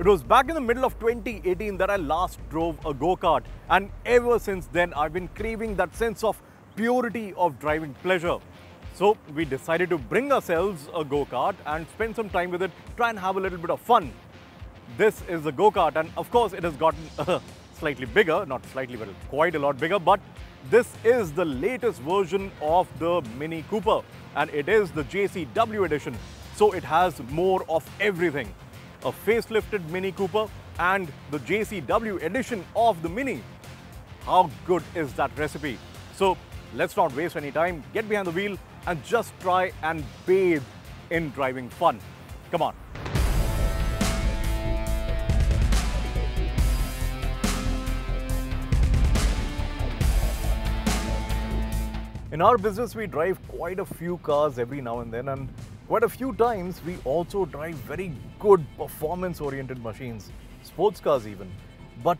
It was back in the middle of 2018 that I last drove a go-kart, and ever since then I've been craving that sense of purity of driving pleasure. So we decided to bring ourselves a go-kart and spend some time with it, try and have a little bit of fun. This is a go-kart, and of course it has gotten slightly bigger, not slightly but quite a lot bigger, but this is the latest version of the Mini Cooper, and it is the JCW edition. So it has more of everything. A facelifted Mini Cooper and the JCW edition of the Mini. How good is that recipe? So let's not waste any time, get behind the wheel and just try and bathe in driving fun. Come on. In our business, we drive quite a few cars every now and then, and quite a few times we also drive very good performance-oriented machines, sports cars even. But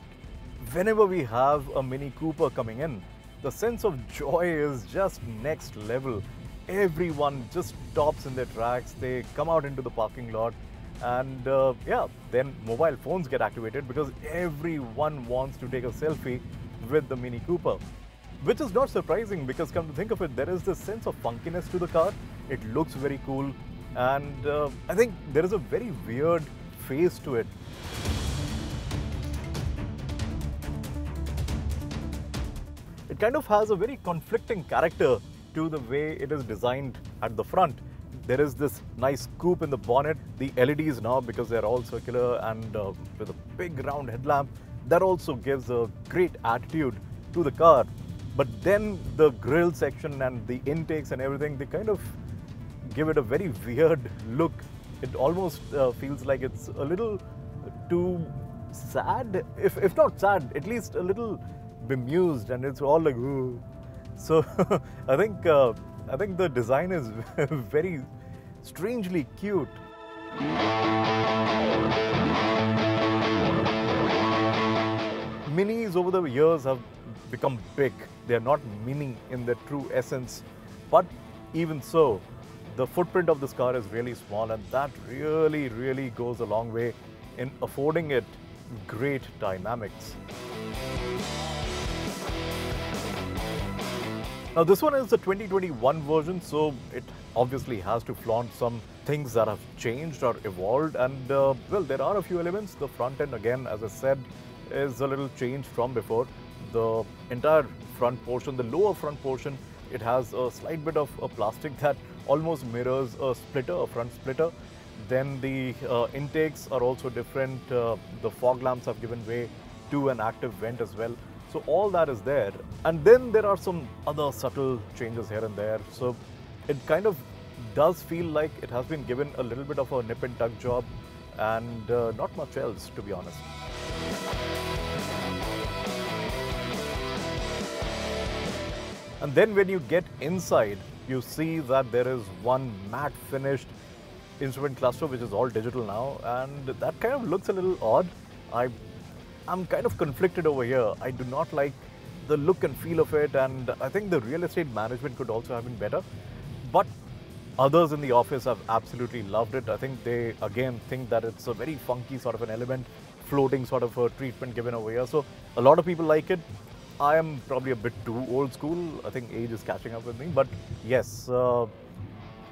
whenever we have a Mini Cooper coming in, the sense of joy is just next level. Everyone just stops in their tracks, they come out into the parking lot, and then mobile phones get activated because everyone wants to take a selfie with the Mini Cooper. Which is not surprising because, come to think of it, there is this sense of funkiness to the car. It looks very cool, and I think there is a very weird face to it. It kind of has a very conflicting character to the way it is designed at the front. There is this nice coupe in the bonnet, the LEDs now, because they're all circular and with a big round headlamp, that also gives a great attitude to the car. But then the grille section and the intakes and everything, they kind of give it a very weird look. It almost feels like it's a little too sad, if not sad, at least a little bemused, and it's all like, ooh. So I think the design is very strangely cute. Minis over the years have become big. They are not mini in their true essence, but even so, the footprint of this car is really small, and that really goes a long way in affording it great dynamics. Now this one is the 2021 version, so it obviously has to flaunt some things that have changed or evolved, and well, there are a few elements. The front end, again, as I said, is a little changed from before. The entire front portion, the lower front portion, it has a slight bit of a plastic that almost mirrors a splitter, a front splitter. Then the intakes are also different. The fog lamps have given way to an active vent as well. So all that is there. And then there are some other subtle changes here and there. So it kind of does feel like it has been given a little bit of a nip and tuck job, and not much else, to be honest. And then when you get inside, you see that there is one matte finished instrument cluster which is all digital now, and that kind of looks a little odd. I'm kind of conflicted over here. I do not like the look and feel of it, and I think the real estate management could also have been better. But others in the office have absolutely loved it. I think they again think that it's a very funky sort of an element, floating sort of a treatment given over here. So a lot of people like it. I am probably a bit too old school. I think age is catching up with me. But yes, a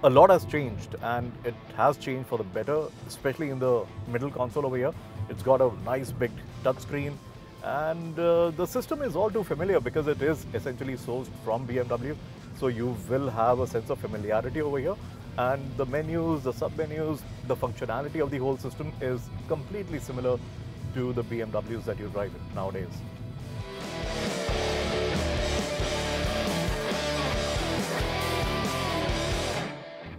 lot has changed, and it has changed for the better, especially in the middle console over here. It's got a nice big touchscreen, and the system is all too familiar because it is essentially sourced from BMW. So you will have a sense of familiarity over here. And the menus, the sub-menus, the functionality of the whole system is completely similar to the BMWs that you drive nowadays.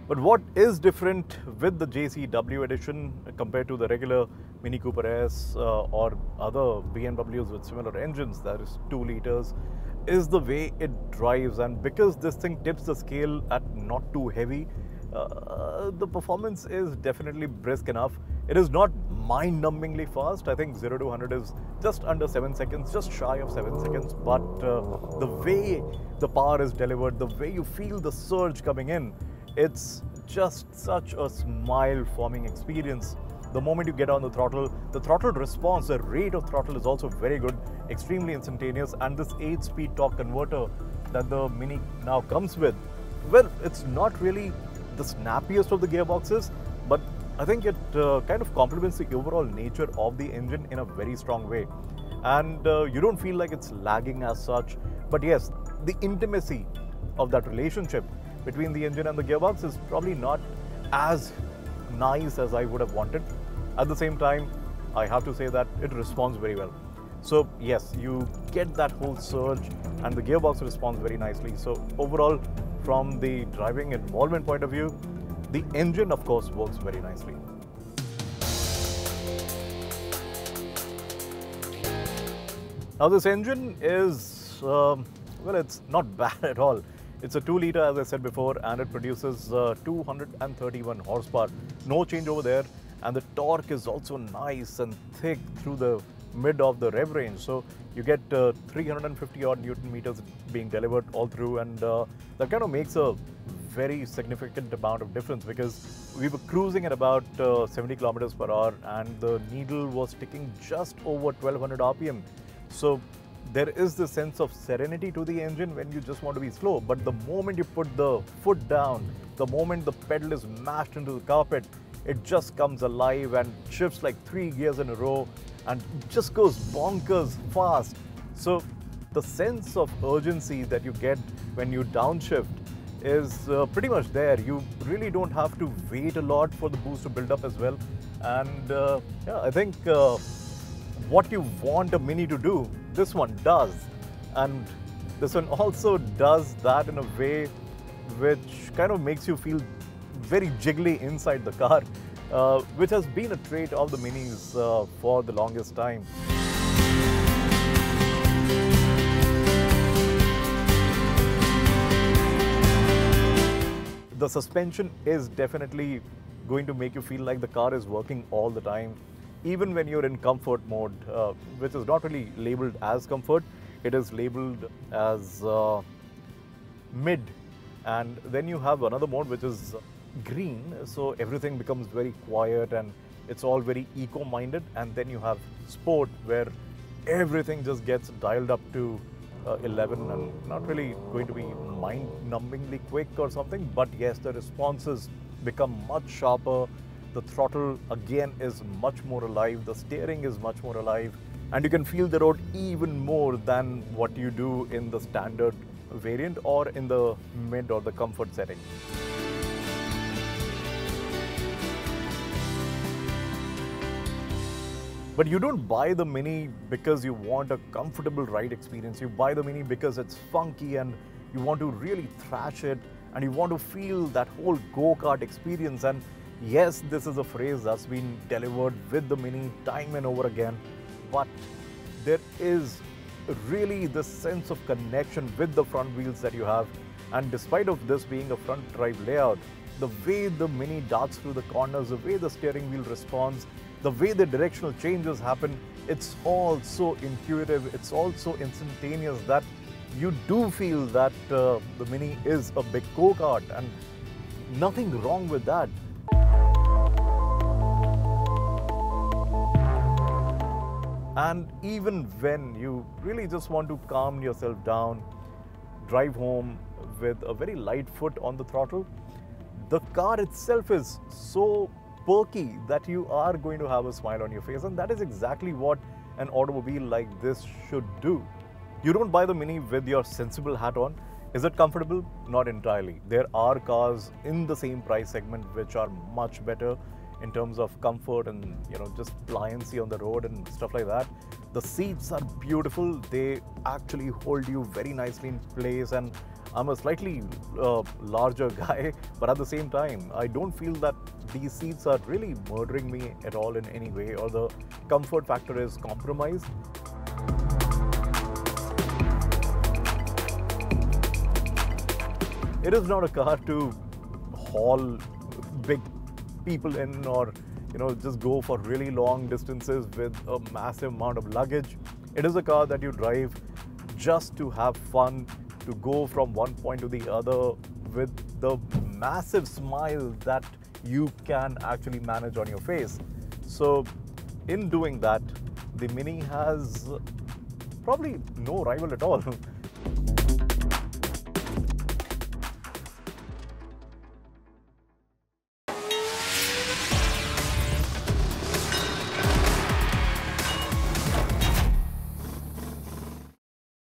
But what is different with the JCW edition compared to the regular Mini Cooper S or other BMWs with similar engines, that is 2 liters, is the way it drives. And because this thing tips the scale at not too heavy, the performance is definitely brisk enough. It is not mind-numbingly fast. I think 0 to 100 is just under 7 seconds, just shy of 7 seconds. But the way the power is delivered, the way you feel the surge coming in, it's just such a smile-forming experience. The moment you get on the throttle response, the rate of throttle is also very good, extremely instantaneous. And this 8-speed torque converter that the Mini now comes with, well, it's not really the snappiest of the gearboxes, but I think it kind of complements the overall nature of the engine in a very strong way. And you don't feel like it's lagging as such. But yes, the intimacy of that relationship between the engine and the gearbox is probably not as nice as I would have wanted. At the same time, I have to say that it responds very well. So yes, you get that whole surge and the gearbox responds very nicely. So overall, from the driving involvement point of view, the engine of course works very nicely. Now this engine is, well, it's not bad at all. It's a 2-liter, as I said before, and it produces 231 horsepower. No change over there. And the torque is also nice and thick through the mid of the rev range. So you get 350 odd Newton meters being delivered all through. And that kind of makes a very significant amount of difference, because we were cruising at about 70 kilometers per hour and the needle was ticking just over 1200 RPM. So there is this sense of serenity to the engine when you just want to be slow. But the moment you put the foot down, the moment the pedal is mashed into the carpet, it just comes alive and shifts like 3 gears in a row and just goes bonkers fast. So the sense of urgency that you get when you downshift is pretty much there. You really don't have to wait a lot for the boost to build up as well. And yeah, I think what you want a Mini to do, this one does. And this one also does that in a way which kind of makes you feel very jiggly inside the car, which has been a trait of the Minis for the longest time. The suspension is definitely going to make you feel like the car is working all the time. Even when you're in comfort mode, which is not really labeled as comfort, it is labeled as mid. And then you have another mode which is green, so everything becomes very quiet and it's all very eco-minded. And then you have sport, where everything just gets dialed up to 11 and not really going to be mind-numbingly quick or something. But yes, the responses become much sharper. The throttle again is much more alive, the steering is much more alive, and you can feel the road even more than what you do in the standard variant or in the mid or the comfort setting. But you don't buy the Mini because you want a comfortable ride experience. You buy the Mini because it's funky and you want to really thrash it and you want to feel that whole go-kart experience. And yes, this is a phrase that's been delivered with the Mini time and over again, but there is really this sense of connection with the front wheels that you have. And despite of this being a front drive layout, the way the Mini darts through the corners, the way the steering wheel responds, the way the directional changes happen, it's all so intuitive, it's all so instantaneous that you do feel that the Mini is a big go-kart, and nothing wrong with that. And even when you really just want to calm yourself down, drive home with a very light foot on the throttle, the car itself is so perky that you are going to have a smile on your face. And that is exactly what an automobile like this should do. You don't buy the Mini with your sensible hat on. Is it comfortable? Not entirely. There are cars in the same price segment which are much better in terms of comfort and just pliancy on the road and stuff like that. The seats are beautiful. They actually hold you very nicely in place, and I'm a slightly larger guy, but at the same time, I don't feel that these seats are really murdering me at all in any way, or the comfort factor is compromised. It is not a car to haul big people in, or just go for really long distances with a massive amount of luggage. It is a car that you drive just to have fun, to go from one point to the other with the massive smile that you can actually manage on your face. So in doing that, the Mini has probably no rival at all.